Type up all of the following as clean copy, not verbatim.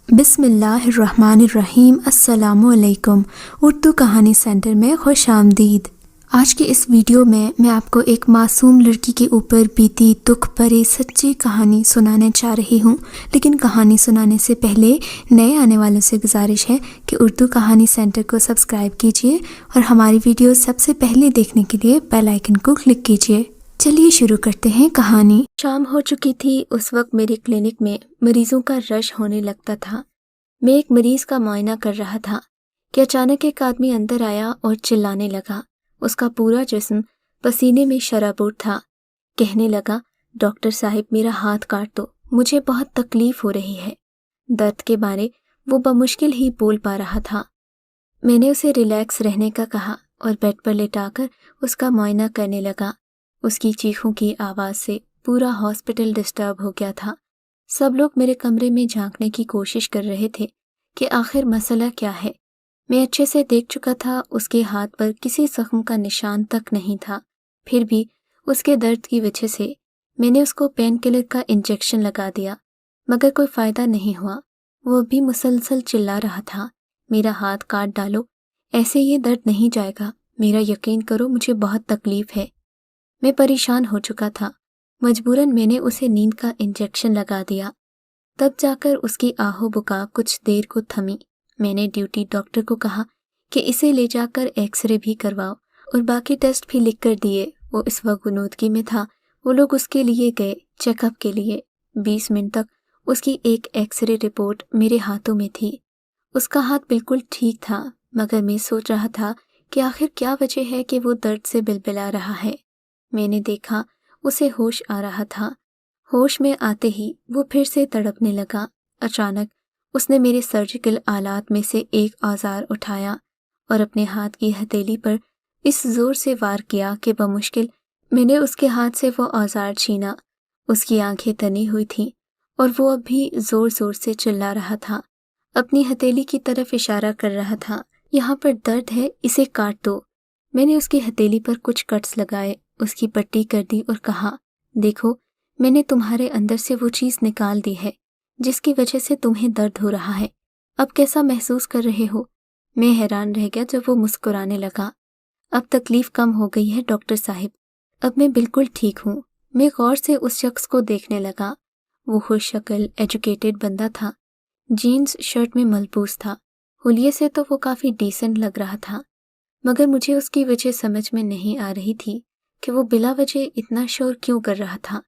بسم اللہ الرحمن الرحیم۔ السلام علیکم۔ اردو کہانی سینٹر میں خوش آمدید۔ آج کے اس ویڈیو میں آپ کو ایک معصوم لڑکی کے اوپر بیتی دکھ بھری سچی کہانی سنانے چاہ رہی ہوں، لیکن کہانی سنانے سے پہلے نئے آنے والوں سے گزارش ہے کہ اردو کہانی سینٹر کو سبسکرائب کیجیے اور ہماری ویڈیو سب سے پہلے دیکھنے کے لیے بیل آئیکن کو کلک کیجیے۔ چلیے شروع کرتے ہیں کہانی۔ شام ہو چکی تھی۔ اس وقت میرے کلینک میں مریضوں کا رش ہونے لگتا تھا۔ میں ایک مریض کا معائنہ کر رہا تھا کہ اچانک ایک آدمی اندر آیا اور چلانے لگا۔ اس کا پورا جسم پسینے میں شرابور تھا۔ کہنے لگا، ڈاکٹر صاحب میرا ہاتھ کاٹ دو، مجھے بہت تکلیف ہو رہی ہے۔ درد کے بارے وہ بمشکل ہی بول پا رہا تھا۔ میں نے اسے ریلیکس رہنے کا کہا اور بیڈ پر لٹا کر اس کا معائنہ کرنے لگا۔ اس کی چیخوں کی آواز سے پورا ہاسپٹل ڈسٹرب ہو گیا تھا۔ سب لوگ میرے کمرے میں جھانکنے کی کوشش کر رہے تھے کہ آخر مسئلہ کیا ہے۔ میں اچھے سے دیکھ چکا تھا، اس کے ہاتھ پر کسی زخم کا نشان تک نہیں تھا۔ پھر بھی اس کے درد کی وجہ سے میں نے اس کو پین کلر کا انجیکشن لگا دیا، مگر کوئی فائدہ نہیں ہوا۔ وہ بھی مسلسل چلا رہا تھا، میرا ہاتھ کاٹ ڈالو، ایسے یہ درد نہیں جائے گا، میرا یقین کرو، مجھے بہت تکلیف ہے۔ میں پریشان ہو چکا تھا۔ مجبوراً میں نے اسے نیند کا انجیکشن لگا دیا۔ تب جا کر اس کی آہو بکا کچھ دیر کو تھمی۔ میں نے ڈیوٹی ڈاکٹر کو کہا کہ اسے لے جا کر ایکس رے بھی کرواؤ اور باقی ٹیسٹ بھی لکھ کر دیے۔ وہ اس وقت غنودگی میں تھا۔ وہ لوگ اس کے لیے گئے چیک اپ کے لیے۔ 20 منٹ تک اس کی ایک ایکس رے رپورٹ میرے ہاتھوں میں تھی۔ اس کا ہاتھ بالکل ٹھیک تھا، مگر میں سوچ رہا تھا کہ آخر کیا وجہ ہے کہ وہ درد سے بلبلا رہا ہے۔ میں نے دیکھا اسے ہوش آ رہا تھا۔ ہوش میں آتے ہی وہ پھر سے تڑپنے لگا۔ اچانک اس نے میرے سرجیکل آلات میں سے ایک اوزار اٹھایا اور اپنے ہاتھ کی ہتھیلی پر اس زور سے وار کیا کہ بمشکل میں نے اس کے ہاتھ سے وہ اوزار چھینا۔ اس کی آنکھیں تنی ہوئی تھیں اور وہ اب بھی زور زور سے چلا رہا تھا، اپنی ہتھیلی کی طرف اشارہ کر رہا تھا۔ یہاں پر درد ہے، اسے کاٹ دو۔ میں نے اس کی ہتھیلی پر کچھ کٹس لگائے، اس کی پٹی کر دی اور کہا، دیکھو میں نے تمہارے اندر سے وہ چیز نکال دی ہے جس کی وجہ سے تمہیں درد ہو رہا ہے۔ اب کیسا محسوس کر رہے ہو؟ میں حیران رہ گیا جب وہ مسکرانے لگا۔ اب تکلیف کم ہو گئی ہے ڈاکٹر صاحب، اب میں بالکل ٹھیک ہوں۔ میں غور سے اس شخص کو دیکھنے لگا۔ وہ خوش شکل ایجوکیٹڈ بندہ تھا، جینز شرٹ میں ملبوس تھا۔ حلیے سے تو وہ کافی ڈیسنٹ لگ رہا تھا، مگر مجھے اس کی وجہ سمجھ میں نہیں آ رہی تھی کہ وہ بلا وجہ اتنا شور کیوں کر رہا تھا۔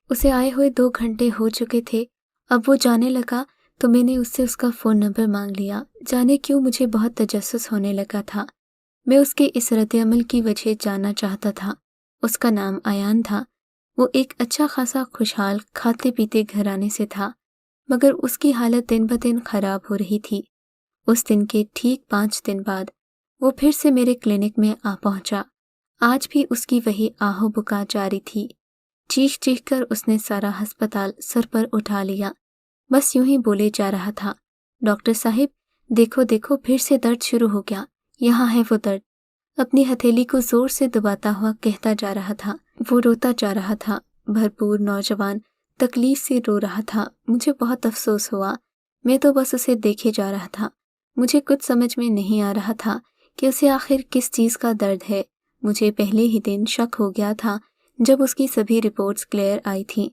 اسے آئے ہوئے 2 گھنٹے ہو چکے تھے۔ اب وہ جانے لگا تو میں نے اس سے اس کا فون نمبر مانگ لیا۔ جانے کیوں مجھے بہت تجسس ہونے لگا تھا۔ میں اس کے اس رد عمل کی وجہ جاننا چاہتا تھا۔ اس کا نام ایان تھا۔ وہ ایک اچھا خاصا خوشحال کھاتے پیتے گھرانے سے تھا، مگر اس کی حالت دن بدن خراب ہو رہی تھی۔ اس دن کے ٹھیک 5 دن بعد وہ پھر سے میرے کلینک میں آ پہنچا۔ آج بھی اس کی وہی آہو بکا جاری تھی۔ چیخ چیخ کر اس نے سارا ہسپتال سر پر اٹھا لیا۔ بس یوں ہی بولے جا رہا تھا، ڈاکٹر صاحب دیکھو دیکھو پھر سے درد شروع ہو گیا، یہاں ہے وہ درد۔ اپنی ہتھیلی کو زور سے دباتا ہوا کہتا جا رہا تھا۔ وہ روتا جا رہا تھا۔ بھرپور نوجوان تکلیف سے رو رہا تھا۔ مجھے بہت افسوس ہوا۔ میں تو بس اسے دیکھے جا رہا تھا۔ مجھے کچھ سمجھ میں نہیں آ رہا تھا کہ اسے آخر کس چیز کا درد ہے۔ مجھے پہلے ہی دن شک ہو گیا تھا جب اس کی سبھی رپورٹس کلیئر آئی تھیں۔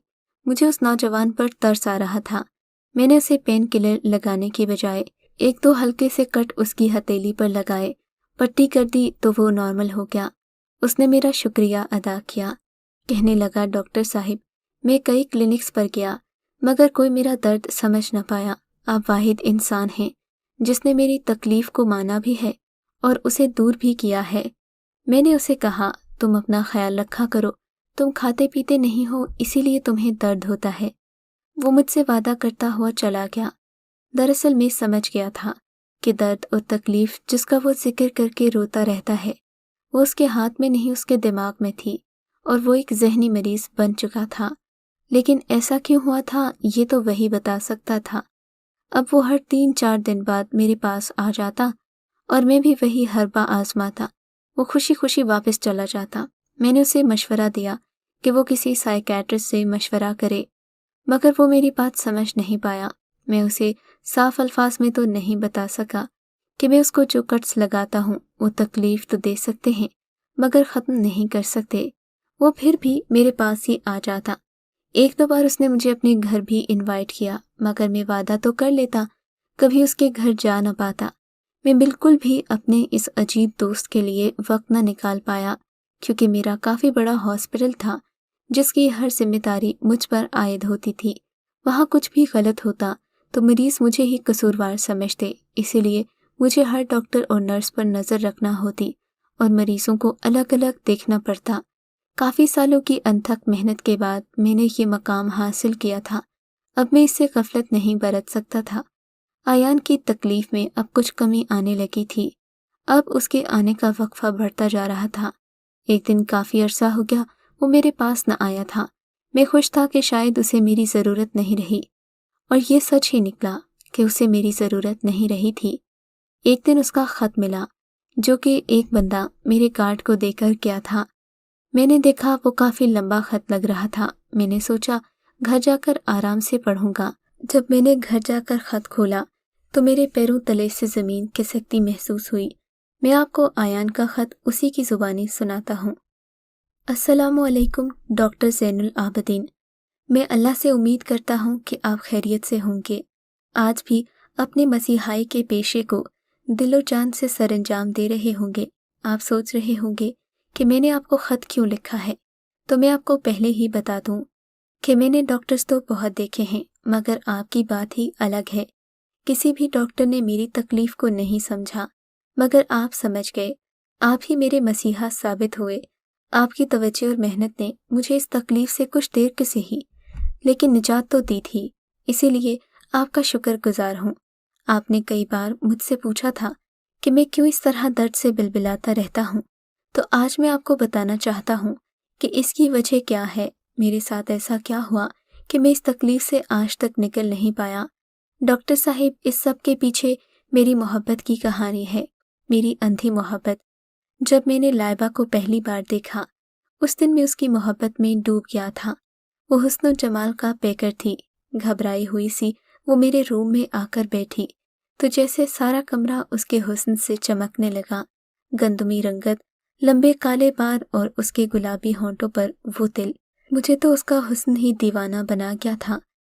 مجھے اس نوجوان پر ترس آ رہا تھا۔ میں نے اسے پین کلر لگانے کی بجائے 1-2 ہلکے سے کٹ اس کی ہتھیلی پر لگائے، پٹی کر دی تو وہ نارمل ہو گیا۔ اس نے میرا شکریہ ادا کیا۔ کہنے لگا، ڈاکٹر صاحب میں کئی کلینکس پر گیا مگر کوئی میرا درد سمجھ نہ پایا۔ آپ واحد انسان ہیں جس نے میری تکلیف کو مانا بھی ہے اور اسے دور بھی کیا ہے۔ میں نے اسے کہا، تم اپنا خیال رکھا کرو، تم کھاتے پیتے نہیں ہو اسی لیے تمہیں درد ہوتا ہے۔ وہ مجھ سے وعدہ کرتا ہوا چلا گیا۔ دراصل میں سمجھ گیا تھا کہ درد اور تکلیف جس کا وہ ذکر کر کے روتا رہتا ہے وہ اس کے ہاتھ میں نہیں اس کے دماغ میں تھی، اور وہ ایک ذہنی مریض بن چکا تھا۔ لیکن ایسا کیوں ہوا تھا یہ تو وہی بتا سکتا تھا۔ اب وہ ہر 3-4 دن بعد میرے پاس آ جاتا اور میں بھی وہی حربہ آزماتا۔ وہ خوشی خوشی واپس چلا جاتا۔ میں نے اسے مشورہ دیا کہ وہ کسی سائیکیٹرسٹ سے مشورہ کرے، مگر وہ میری بات سمجھ نہیں پایا۔ میں اسے صاف الفاظ میں تو نہیں بتا سکا کہ میں اس کو جو کٹس لگاتا ہوں وہ تکلیف تو دے سکتے ہیں مگر ختم نہیں کر سکتے۔ وہ پھر بھی میرے پاس ہی آ جاتا۔ ایک دو بار اس نے مجھے اپنے گھر بھی انوائٹ کیا مگر میں وعدہ تو کر لیتا، کبھی اس کے گھر جا نہ پاتا۔ میں بالکل بھی اپنے اس عجیب دوست کے لیے وقت نہ نکال پایا کیونکہ میرا کافی بڑا ہاسپٹل تھا جس کی ہر ذمہ داری مجھ پر عائد ہوتی تھی۔ وہاں کچھ بھی غلط ہوتا تو مریض مجھے ہی قصوروار سمجھتے، اسی لیے مجھے ہر ڈاکٹر اور نرس پر نظر رکھنا ہوتی اور مریضوں کو الگ الگ دیکھنا پڑتا۔ کافی سالوں کی انتھک محنت کے بعد میں نے یہ مقام حاصل کیا تھا۔ اب میں اس سے غفلت نہیں برت سکتا تھا۔ آیان کی تکلیف میں اب کچھ کمی آنے لگی تھی۔ اب اس کے آنے کا وقفہ بڑھتا جا رہا تھا۔ ایک دن کافی عرصہ ہو گیا وہ میرے پاس نہ آیا تھا۔ میں خوش تھا کہ شاید اسے میری ضرورت نہیں رہی، اور یہ سچ ہی نکلا کہ اسے میری ضرورت نہیں رہی تھی۔ ایک دن اس کا خط ملا جو کہ ایک بندہ میرے کارڈ کو دے کر گیا تھا۔ میں نے دیکھا وہ کافی لمبا خط لگ رہا تھا۔ میں نے سوچا گھر جا کر آرام سے پڑھوں گا۔ جب میں نے گھر جا کر خط کھولا تو میرے پیروں تلے سے زمین کھسکتی محسوس ہوئی۔ میں آپ کو آیان کا خط اسی کی زبانی سناتا ہوں۔ السلام علیکم ڈاکٹر زین العابدین، میں اللہ سے امید کرتا ہوں کہ آپ خیریت سے ہوں گے۔ آج بھی اپنے مسیحائی کے پیشے کو دل و جان سے سر انجام دے رہے ہوں گے۔ آپ سوچ رہے ہوں گے کہ میں نے آپ کو خط کیوں لکھا ہے، تو میں آپ کو پہلے ہی بتا دوں کہ میں نے ڈاکٹرز تو بہت دیکھے ہیں مگر آپ کی بات ہی الگ ہے۔ کسی بھی ڈاکٹر نے میری تکلیف کو نہیں سمجھا مگر آپ سمجھ گئے۔ آپ ہی میرے مسیحا ثابت ہوئے۔ آپ کی توجہ اور محنت نے مجھے اس تکلیف سے کچھ دیر کے سہی لیکن نجات تو دی تھی، اسی لیے آپ کا شکر گزار ہوں۔ آپ نے کئی بار مجھ سے پوچھا تھا کہ میں کیوں اس طرح درد سے بلبلاتا رہتا ہوں، تو آج میں آپ کو بتانا چاہتا ہوں کہ اس کی وجہ کیا ہے۔ میرے ساتھ ایسا کیا ہوا کہ میں اس تکلیف سے آج تک نکل نہیں پایا۔ ڈاکٹر صاحب، اس سب کے پیچھے میری محبت کی کہانی ہے، میری اندھی محبت۔ جب میں نے لائبہ کو پہلی بار دیکھا اس دن میں اس کی محبت میں ڈوب گیا تھا۔ وہ حسن و جمال کا پیکر تھی۔ گھبرائی ہوئی سی وہ میرے روم میں آ کر بیٹھی تو جیسے سارا کمرہ اس کے حسن سے چمکنے لگا۔ گندمی رنگت، لمبے کالے بال اور اس کے گلابی ہونٹوں پر وہ تل، مجھے تو اس کا حسن ہی دیوانہ بنا گیا تھا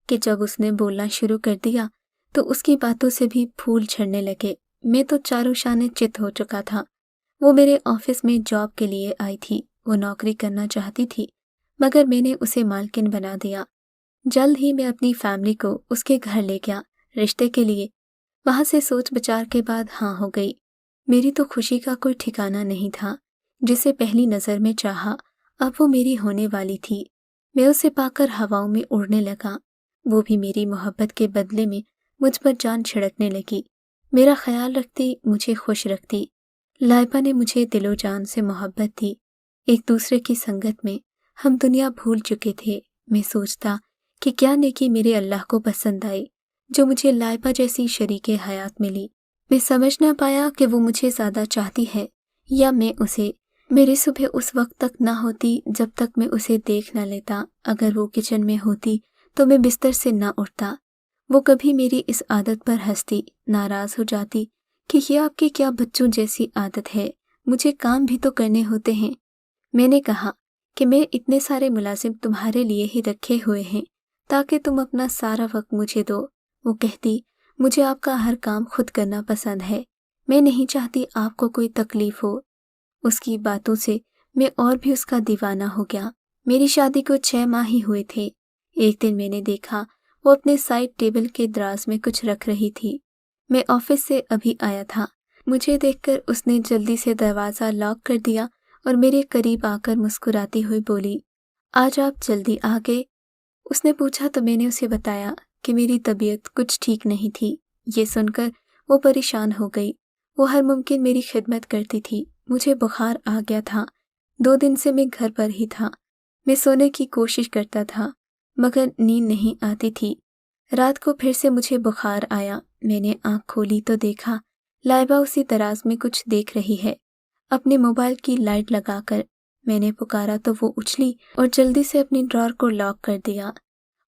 کہ جب اس نے بولنا شروع کر دیا تو اس کی باتوں سے بھی پھول جھڑنے لگے۔ میں تو چاروں شانے چت ہو چکا تھا۔ وہ میرے آفس میں جاب کے لیے آئی تھی۔ وہ نوکری کرنا چاہتی تھی مگر میں نے اسے مالکن بنا دیا۔ جلد ہی میں اپنی فیملی کو اس کے گھر لے گیا رشتے کے لیے۔ وہاں سے سوچ بچار کے بعد ہاں ہو گئی۔ میری تو خوشی کا کوئی ٹھکانہ نہیں تھا۔ جسے پہلی نظر میں چاہا اب وہ میری ہونے والی تھی۔ میں اسے پا کر ہواؤں میں اڑنے لگا۔ وہ بھی میری محبت کے بدلے میں مجھ پر جان چھڑکنے لگی، میرا خیال رکھتی، مجھے خوش رکھتی۔ لائبہ نے مجھے دل و جان سے محبت دی۔ ایک دوسرے کی سنگت میں ہم دنیا بھول چکے تھے۔ میں سوچتا کہ کیا نیکی میرے اللہ کو پسند آئی جو مجھے لائبہ جیسی شریک حیات ملی۔ میں سمجھ نہ پایا کہ وہ مجھے زیادہ چاہتی ہے یا میں اسے۔ میری صبح اس وقت تک نہ ہوتی جب تک میں اسے دیکھ نہ لیتا۔ اگر وہ کچن میں ہوتی تو میں بستر سے نہ اٹھتا۔ وہ کبھی میری اس عادت پر ہنستی، ناراض ہو جاتی کہ یہ آپ کی کیا بچوں جیسی عادت ہے، مجھے کام بھی تو کرنے ہوتے ہیں۔ میں نے کہا کہ میں اتنے سارے ملازم تمہارے لیے ہی رکھے ہوئے ہیں تاکہ تم اپنا سارا وقت مجھے دو۔ وہ کہتی مجھے آپ کا ہر کام خود کرنا پسند ہے، میں نہیں چاہتی آپ کو کوئی تکلیف ہو۔ اس کی باتوں سے میں اور بھی اس کا دیوانہ ہو گیا۔ میری شادی کو 6 ماہ ہی ہوئے تھے۔ ایک دن میں نے دیکھا وہ اپنے سائڈ ٹیبل کے دراز میں کچھ رکھ رہی تھی۔ میں آفس سے ابھی آیا تھا۔ مجھے دیکھ کر اس نے جلدی سے دروازہ لاک کر دیا اور میرے قریب آ کر مسکراتی ہوئی بولی، آج آپ جلدی آ گئے؟ اس نے پوچھا تو میں نے اسے بتایا کہ میری طبیعت کچھ ٹھیک نہیں تھی۔ یہ سن کر وہ پریشان ہو گئی۔ وہ ہر ممکن میری خدمت کرتی تھی۔ مجھے بخار آ گیا تھا۔ 2 دن سے میں گھر پر ہی تھا۔ میں سونے کی کوشش کرتا تھا مگر نیند نہیں آتی تھی۔ رات کو پھر سے مجھے بخار آیا۔ میں نے آنکھ کھولی تو دیکھا لائبہ اسی دراز میں کچھ دیکھ رہی ہے اپنے موبائل کی لائٹ لگا کر۔ میں نے پکارا تو وہ اچھلی اور جلدی سے اپنی ڈرار کو لاک کر دیا۔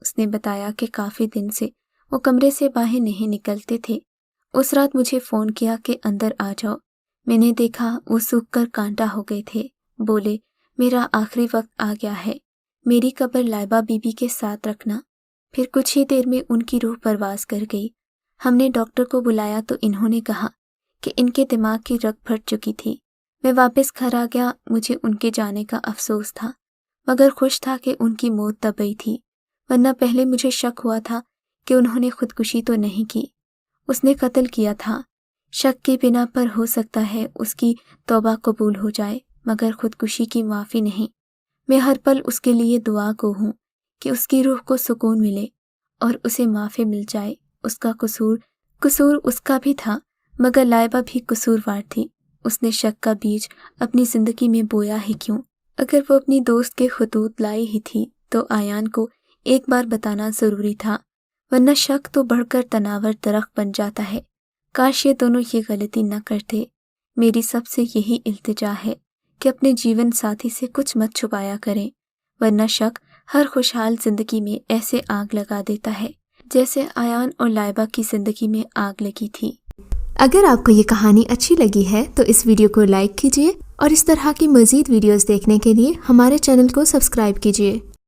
اس نے بتایا کہ کافی دن سے وہ کمرے سے باہر نہیں نکلتے تھے۔ اس رات مجھے فون کیا کہ اندر آ جاؤ۔ میں نے دیکھا وہ سوکھ کر کانٹا ہو گئے تھے۔ بولے میرا آخری وقت آ گیا ہے، میری قبر لائبہ بی بی کے ساتھ رکھنا۔ پھر کچھ ہی دیر میں ان کی روح پرواز کر گئی۔ ہم نے ڈاکٹر کو بلایا تو انہوں نے کہا کہ ان کے دماغ کی رگ پھٹ چکی تھی۔ میں واپس گھر آ گیا۔ مجھے ان کے جانے کا افسوس تھا، مگر خوش تھا کہ ان کی موت طبعی تھی، ورنہ پہلے مجھے شک ہوا تھا کہ انہوں نے خودکشی تو نہیں کی، اس نے قتل کیا تھا۔ شک کی بنا پر ہو سکتا ہے اس کی توبہ قبول ہو جائے، مگر خودکشی کی معافی نہیں۔ میں ہر پل اس کے لیے دعا گو ہوں کہ اس کی روح کو سکون ملے اور اسے معافی مل جائے۔ اس کا قصور اس کا بھی تھا، مگر لائبہ بھی قصوروار تھی۔ اس نے شک کا بیج اپنی زندگی میں بویا ہی کیوں؟ اگر وہ اپنی دوست کے خطوط لائی ہی تھی تو آیان کو ایک بار بتانا ضروری تھا، ورنہ شک تو بڑھ کر تناور درخت بن جاتا ہے۔ کاش یہ دونوں یہ غلطی نہ کرتے۔ میری سب سے یہی التجا ہے کہ اپنے جیون ساتھی سے کچھ مت چھپایا کریں، ورنہ شک ہر خوشحال زندگی میں ایسے آگ لگا دیتا ہے جیسے آیان اور لائبہ کی زندگی میں آگ لگی تھی۔ اگر آپ کو یہ کہانی اچھی لگی ہے تو اس ویڈیو کو لائک کیجیے اور اس طرح کی مزید ویڈیوز دیکھنے کے لیے ہمارے چینل کو سبسکرائب کیجیے۔